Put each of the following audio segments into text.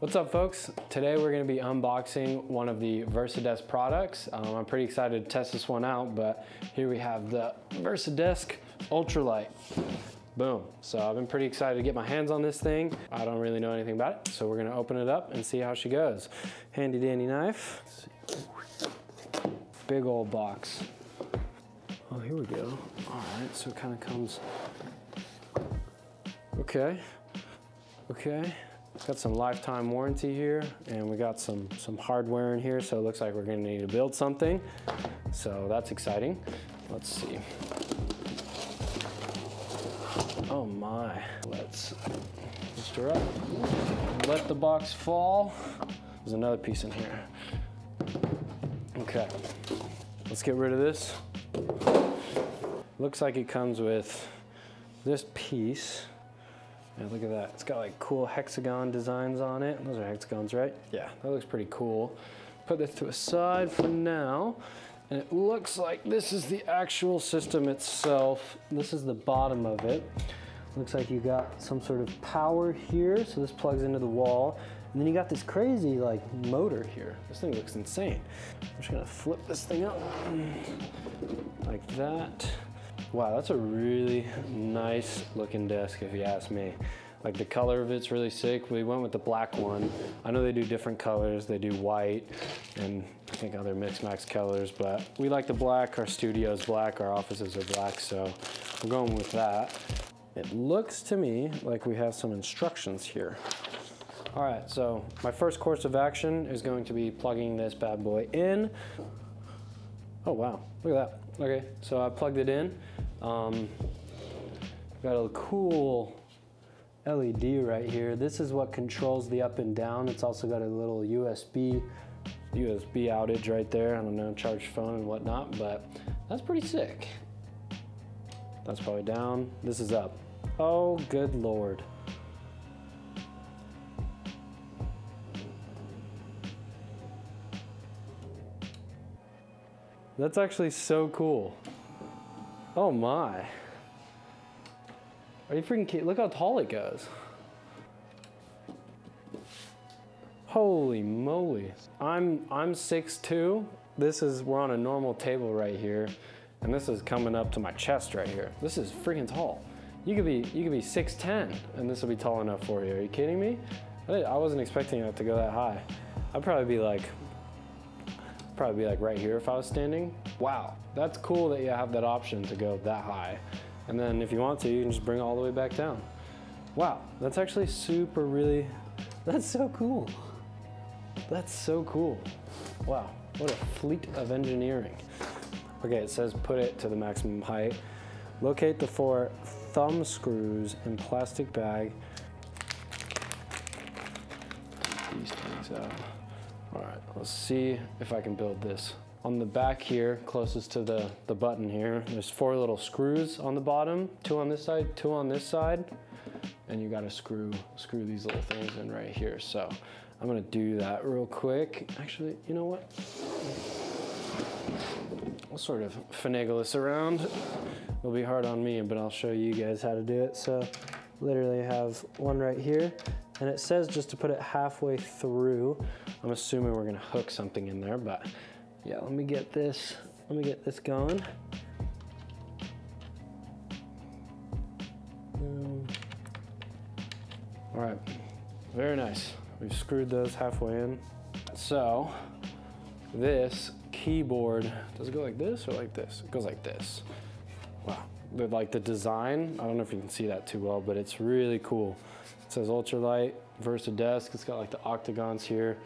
What's up, folks? Today we're going to be unboxing one of the VersaDesk products. I'm pretty excited to test this one out, but here we have the VersaDesk UltraLite. Boom. So I've been pretty excited to get my hands on this thing. I don't really know anything about it, so we're going to open it up and see how she goes. Handy dandy knife. Let's see. Big old box. Oh, here we go. All right, so it kind of comes. Okay. Got some lifetime warranty here, and we got some hardware in here, so it looks like we're gonna need to build something. So that's exciting. Let's see. Oh my. Let's lift her up. Let the box fall. There's another piece in here. Okay. Let's get rid of this. Looks like it comes with this piece. Yeah, look at that. It's got like cool hexagon designs on it. Those are hexagons, right? Yeah, that looks pretty cool. Put this to a side for now. And it looks like this is the actual system itself. This is the bottom of it. Looks like you got some sort of power here. So this plugs into the wall. And then you got this crazy like motor here. This thing looks insane. I'm just gonna flip this thing up like that. Wow, that's a really nice looking desk if you ask me. Like the color of it's really sick. We went with the black one. I know they do different colors. They do white and I think other mixed max colors, but we like the black. Our studio's black, our offices are black, so we're going with that. It looks to me like we have some instructions here. All right, so my first course of action is going to be plugging this bad boy in. Oh wow, look at that. Okay, so I plugged it in. Got a cool LED right here. This is what controls the up and down. It's also got a little USB outage right there. I don't know, charge phone and whatnot, but that's pretty sick. That's probably down. This is up. Oh, good Lord. That's actually so cool. Oh my. Are you freaking kidding? Look how tall it goes. Holy moly. I'm 6'2". We're on a normal table right here, and this is coming up to my chest right here. This is freaking tall. You could be 6'10", and this will be tall enough for you. Are you kidding me? I wasn't expecting it to go that high. I'd probably be like right here if I was standing. Wow, that's cool that you have that option to go that high. And then if you want to, you can just bring it all the way back down. Wow, that's actually that's so cool. That's so cool. Wow, what a fleet of engineering. Okay, it says put it to the maximum height. Locate the 4 thumb screws in plastic bag. These things out. All right, let's see if I can build this. On the back here, closest to the button here, there's 4 little screws on the bottom, 2 on this side, 2 on this side, and you gotta screw these little things in right here. So I'm gonna do that real quick. Actually, you know what? I'll sort of finagle this around. It'll be hard on me, but I'll show you guys how to do it. So literally have one right here. And it says just to put it halfway through. I'm assuming we're gonna hook something in there, but yeah, let me get this going. All right, very nice. We've screwed those halfway in. So this keyboard, does it go like this or like this? It goes like this. Wow, like the design, I don't know if you can see that too well, but it's really cool. It says UltraLite, VersaDesk. It's got like the octagons here.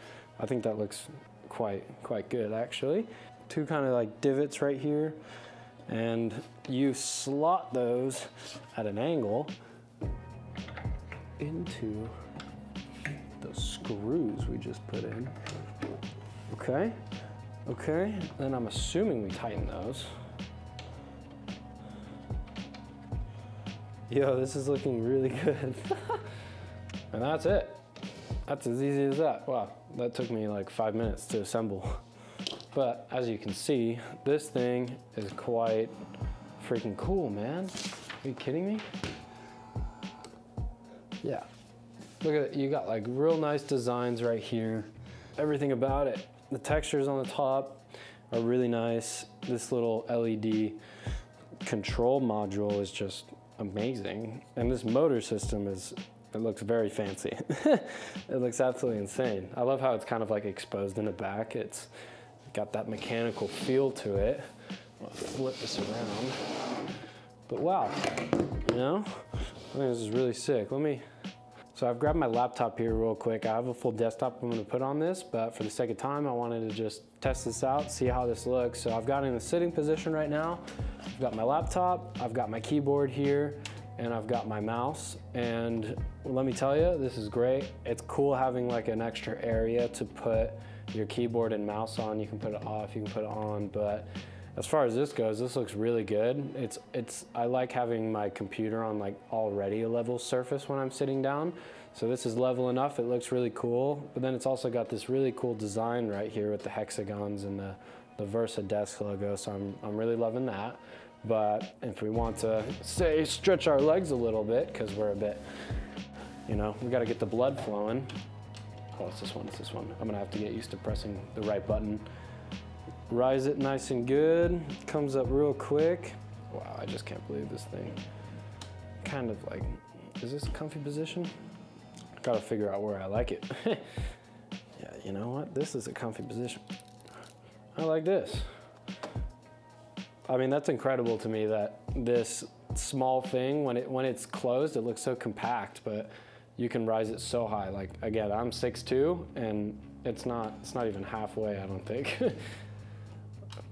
I think that looks quite good actually. 2 kind of like divots right here, and you slot those at an angle into those screws we just put in. Okay, then I'm assuming we tighten those. Yo, this is looking really good. And that's it. That's as easy as that. Wow, that took me like 5 minutes to assemble. But as you can see, this thing is quite freaking cool, man. Are you kidding me? Yeah. Look at it, you got like real nice designs right here. Everything about it. The textures on the top are really nice. This little LED control module is just amazing. And this motor system it looks very fancy. It looks absolutely insane. I love how it's kind of like exposed in the back. It's got that mechanical feel to it. I'll flip this around. But wow, you know, I think this is really sick. So I've grabbed my laptop here real quick. I have a full desktop I'm gonna put on this, but for the sake of time, I wanted to just test this out, see how this looks. So I've got it in the sitting position right now. I've got my laptop, I've got my keyboard here, and I've got my mouse. And let me tell you, this is great. It's cool having like an extra area to put your keyboard and mouse on. You can put it off, you can put it on, but as far as this goes, this looks really good. I like having my computer on like already a level surface when I'm sitting down. So this is level enough, it looks really cool. But then it's also got this really cool design right here with the hexagons and the VersaDesk logo. So I'm really loving that. But if we want to say stretch our legs a little bit, because we're a bit, you know, we gotta get the blood flowing. Oh, it's this one, it's this one. I'm gonna have to get used to pressing the right button. Rise it nice and good, comes up real quick. Wow, I just can't believe this thing. Kind of like, is this a comfy position? Gotta figure out where I like it. Yeah, you know what? This is a comfy position. I like this. I mean, that's incredible to me that this small thing, when it's closed, it looks so compact, but you can rise it so high. Like, again, I'm 6'2", and it's not even halfway, I don't think.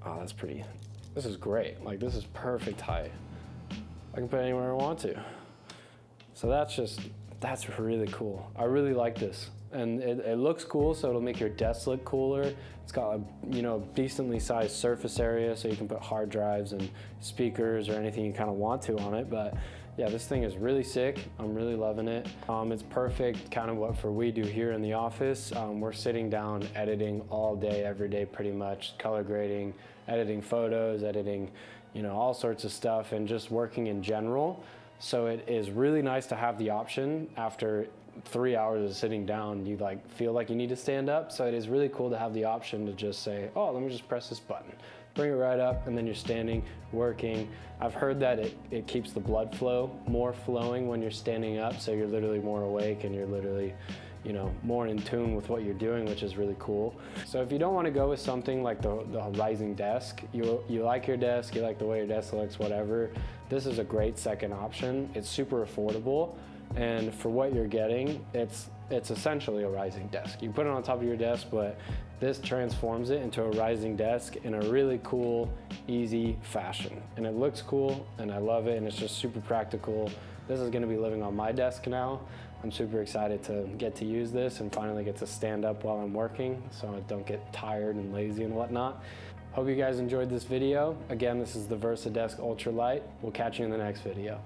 Oh, that's pretty. This is great. Like, this is perfect height. I can put it anywhere I want to. So that's really cool. I really like this. And it looks cool, so it'll make your desk look cooler. It's got a, you know, decently sized surface area, so you can put hard drives and speakers or anything you kind of want to on it. But yeah, this thing is really sick. I'm really loving it. It's perfect, kind of what we do here in the office. We're sitting down editing all day, every day, pretty much, color grading, editing photos, editing, you know, all sorts of stuff, and just working in general. So it is really nice to have the option after 3 hours of sitting down, you like feel like you need to stand up. So it is really cool to have the option to just say, oh, let me just press this button, bring it right up, and then you're standing, working. I've heard that it keeps the blood flow more flowing when you're standing up, so you're literally more awake and you're literally, you know, more in tune with what you're doing, which is really cool. So if you don't want to go with something like the rising desk, you like your desk, you like the way your desk looks, whatever, this is a great second option. It's super affordable, and for what you're getting, it's essentially a rising desk. You put it on top of your desk, but this transforms it into a rising desk in a really cool, easy fashion. And it looks cool, and I love it, and it's just super practical. This is gonna be living on my desk now. I'm super excited to get to use this and finally get to stand up while I'm working, so I don't get tired and lazy and whatnot. Hope you guys enjoyed this video. Again, this is the VersaDesk UltraLite. We'll catch you in the next video.